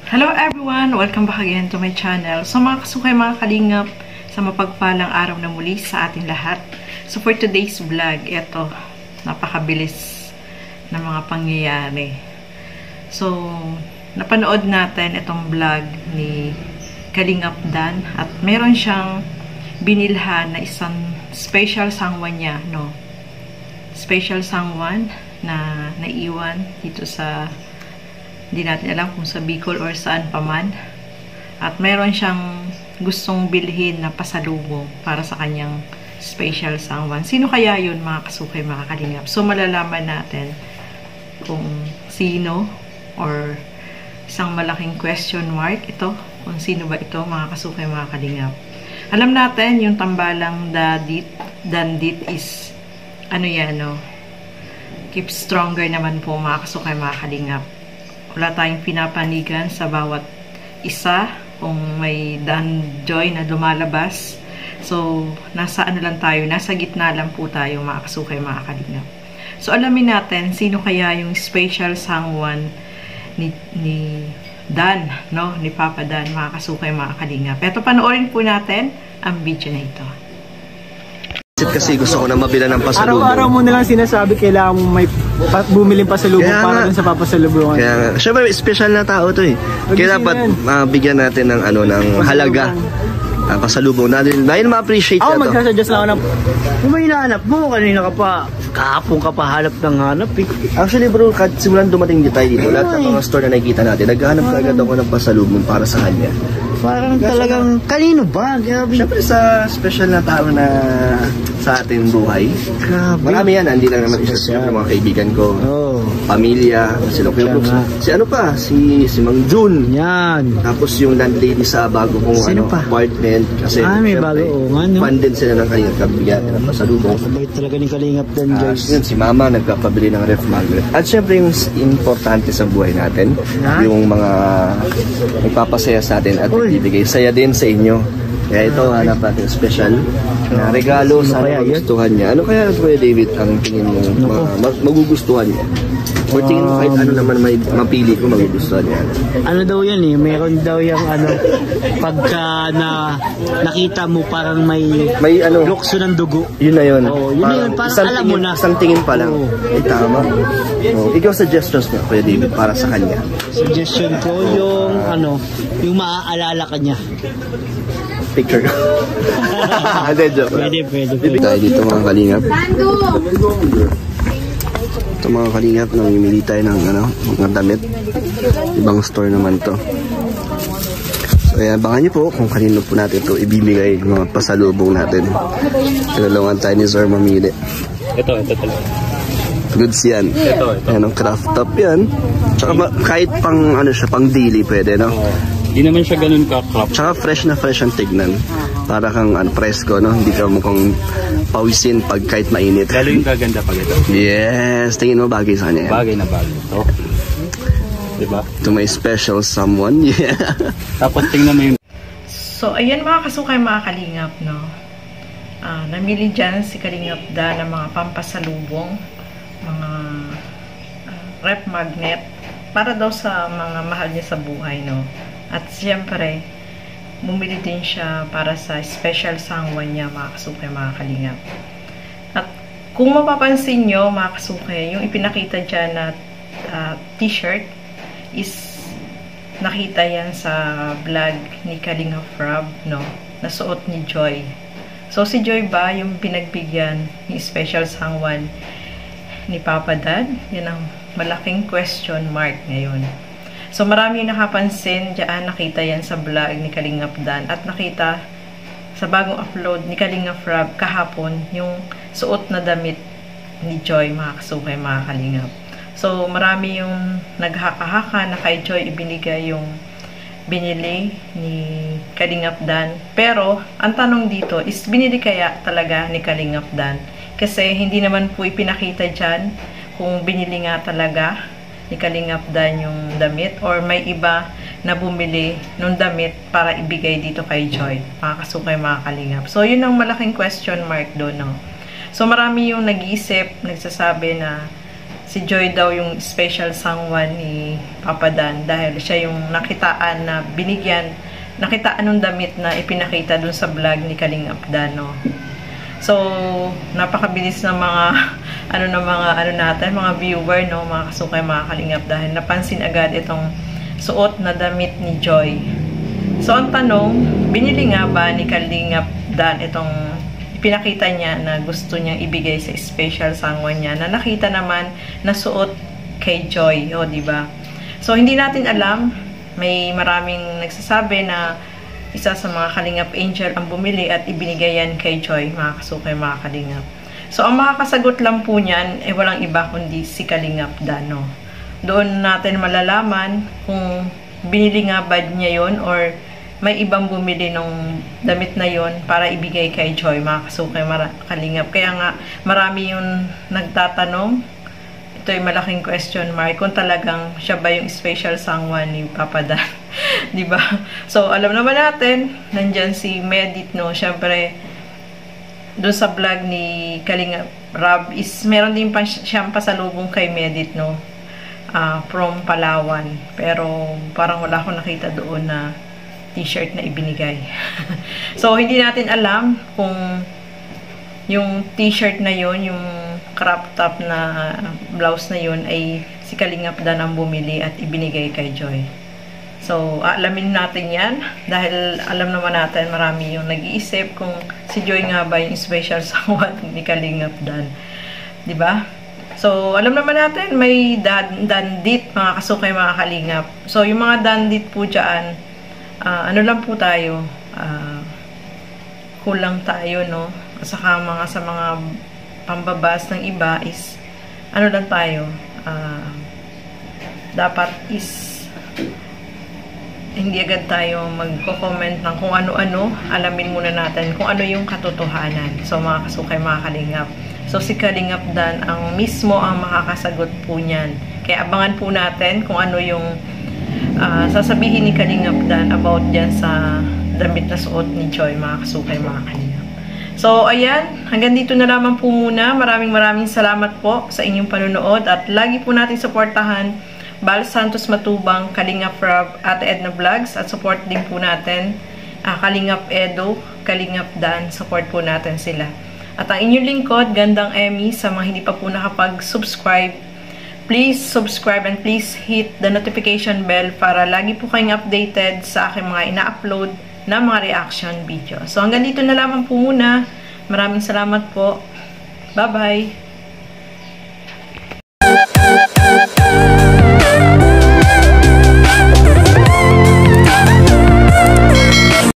Hello everyone! Welcome back again to my channel. So mga kasukay, mga kalingap, sa mapagpalang araw na muli sa atin lahat. So for today's vlog, ito, napakabilis na mga pangyayari. So, napanood natin itong vlog ni Kalingap Dan at meron siyang binilhan na isang special sangwan niya, no? Special sangwan na naiwan dito sa hindi natin alam kung sa Bicol or saan pa man. At meron siyang gustong bilhin na pasalubong para sa kanyang special sangwan. Sino kaya yun, mga kasukay, mga kalingap? So, malalaman natin kung sino or isang malaking question mark ito. Kung sino ba ito, mga kasukay, mga kalingap. Alam natin, yung tambalang dandit is ano yan, no? Keep stronger naman po, mga kasukay, mga kalingap. Wala tayong pinapanigan sa bawat isa kung may danjoy na lumalabas. So, nasa ano lang tayo, nasa gitna lang po tayo, mga kasukay, mga kalingap. So, alamin natin sino kaya yung special sangwan ni Dan, no? Ni Papa Dan, mga kasukay, mga kalingap. Eto, panoorin po natin ang video na ito. Kasi gusto ko na mabila ng pasalubong. Araw-araw mo na lang sinasabi kailangan mo may bumiling pasalubong para dun sa papasalubungan. Kaya nga, syempre special na tao to eh. Kaya dapat bigyan natin ng ano ng halaga ang pasalubong natin. Dahil ma-appreciate ako na to. Ako magsasuggest lang ako ng kung may hinahanap mo, kanina ka pa kahapon ka pa hanap ng hanap eh. Actually bro, simulan dumating tayo dito, lahat ng mga store na nakikita natin, naghahanap agad ako ng pasalubong para sa kanya. Parang talagang kanino ba? Syempre sa special na tao na sa ating buhay. Grabe. Marami yan, hindi lang naman isa siyempre mga kaibigan ko. Oh. Pamilya, si Lokyo Brooks. Si ano pa? Si Mang Jun. Yan. Tapos yung landlady sa bago kong apartment. Kasi may bago. Fan din sila ng Kalingap kabigyan ng pasalubong. Sabay talaga ni Kalingap Dan, guys. Si Mama nagpapabili ng ref magnet. At syempre yung importante sa buhay natin, yung mga nagpapasaya sa atin at nagbibigay saya din sa inyo. Kaya ito, hanap natin special na regalo, sana magustuhan niya. Ano kaya, Kuya David, ang tingin mo magugustuhan niya? Or tingin mo kahit ano naman may mapili ko magugustuhan niya? Ano daw yan eh, meron daw yung ano, pagka nakita mo parang may ano, lukso ng dugo. Yun na yun. Oh, yun na yun, parang alam mo na. Isang tingin pa lang. Ay, tama. Ikaw suggestions mo, Kuya David, para sa kanya? Suggestion ko yung ano, yung maaalala ka niya. Picture ko. Pwede. Tayo dito mga kalingap. Ito mga kalingap, namimili tayo ng mga damit. Ibang store naman to. So ayan, abangan nyo po kung kanino po natin ito ibibigay mga pasalubong natin. Tinulungan tayo ni Sir mamili. Ito talaga. Goods yan. Ito. Yan ang craft top yan. Tsaka kahit pang ano siya, pang daily pwede, no? Hindi naman siya ganun ka-crop. Tsaka fresh na fresh ang tignan. Para kang presko, no? Hindi ka mukhang pawisin pag kahit mainit. Lalo yung gaganda pag ito. Yes! Tingin mo bagay sa kanya yan. Bagay na bagay. Ito. Diba? To my special someone. Yeah. Tapos tingnan mo yung... So, ayan mga kasukay, mga kalingap, no? Namili dyan si Kalingap Dan ng mga pampasalubong, mga rep magnet, para daw sa mga mahal niya sa buhay, no? At siyempre, bumili din siya para sa special sangwan niya, mga kasukay, mga kalingap. At kung mapapansin nyo, mga kasukay, yung ipinakita dyan na t-shirt is nakita yan sa vlog ni Kalingap Rob, no? Nasuot ni Joy. So, si Joy ba yung pinagbigyan ni special sangwan ni Papa Dan? Yan ang malaking question mark ngayon. So, marami yung nakapansin dyan, nakita yan sa vlog ni Kalingap Dan at nakita sa bagong upload ni Kalingap Rob kahapon yung suot na damit ni Joy, mga kasukay, mga kalingap. So, marami yung naghaka-haka na kay Joy ibinigay yung binili ni Kalingap Dan. Pero, ang tanong dito is, binili kaya talaga ni Kalingap Dan? Kasi, hindi naman po ipinakita dyan kung binili nga talaga ni Kalingap Dan yung damit or may iba na bumili nung damit para ibigay dito kay Joy, mga kasukay, mga kalingap. So, yun ang malaking question mark doon, no? So, marami yung nag-iisip, nagsasabi na si Joy daw yung special someone ni Papa Dan dahil siya yung nakitaan na nakitaan ng damit na ipinakita dun sa vlog ni Kalingap Dan, no? So, napakabilis ng mga mga viewer, no, mga kasukay, mga Kalingap, dahil napansin agad itong suot na damit ni Joy. So, ang tanong, binili nga ba ni Kalingap Dan itong pinakita niya na gusto niyang ibigay sa special someone niya na nakita naman na suot kay Joy, o diba? So, hindi natin alam. May maraming nagsasabi na isa sa mga Kalingap Angel ang bumili at ibinigay yan kay Joy, mga kasukay, mga Kalingap. So, ang makakasagot lang po niyan ay walang iba kundi si Kalingap Dan, no? Doon natin malalaman kung binili nga ba niya yon or may ibang bumili ng damit na yon para ibigay kay Joy, mga kasukay, Kalingap. Kaya nga, marami yung nagtatanong. Ito ay malaking question mark kung talagang siya ba yung special someone ni Papa Dan. Diba? So, alam naman natin, nandyan si Medit, no? Siyempre, doon sa vlog ni Kalingap Rob is meron din pa siyang pasalubong kay Medit, no? From Palawan. Pero, parang wala akong nakita doon na t-shirt na ibinigay. So, hindi natin alam kung yung t-shirt na yon, yung crop top na blouse na yon ay si Kalingap Dan ang bumili at ibinigay kay Joy. So, alamin natin yan dahil alam naman natin marami yung nag-iisip kung si Joy nga ba yung special someone ni Kalingap Dan. Diba? So, alam naman natin may dandit, mga kasukay, mga Kalingap. So, yung mga dandit po dyan, ano lang po tayo, kulang tayo, no? Saka sa mga pambabas ng iba is, ano lang tayo, dapat is, hindi agad tayo magko-comment ng kung ano-ano, alamin muna natin kung ano yung katotohanan. So, mga kasukay, mga Kalingap. So, si Kalingap Dan ang mismo ang makakasagot po niyan. Kaya abangan po natin kung ano yung sasabihin ni Kalingap Dan about dyan sa damit na suot ni Joy, mga kasukay, mga Kalingap. So, ayan. Hanggang dito na lamang po muna. Maraming salamat po sa inyong panunood at lagi po natin supportahan Bal Santos Matubang, Kalingap Rob, Ate Edna Vlogs at support din po natin Kalingap Edo, Kalingap Dan. Support po natin sila. At ang inyong lingkod, Gandang Emmy, sa mga hindi pa po nakapag-subscribe, please subscribe and please hit the notification bell para lagi po kayong updated sa aking mga ina-upload na mga reaction video. So hanggang dito na lamang po muna. Maraming salamat po. Bye-bye!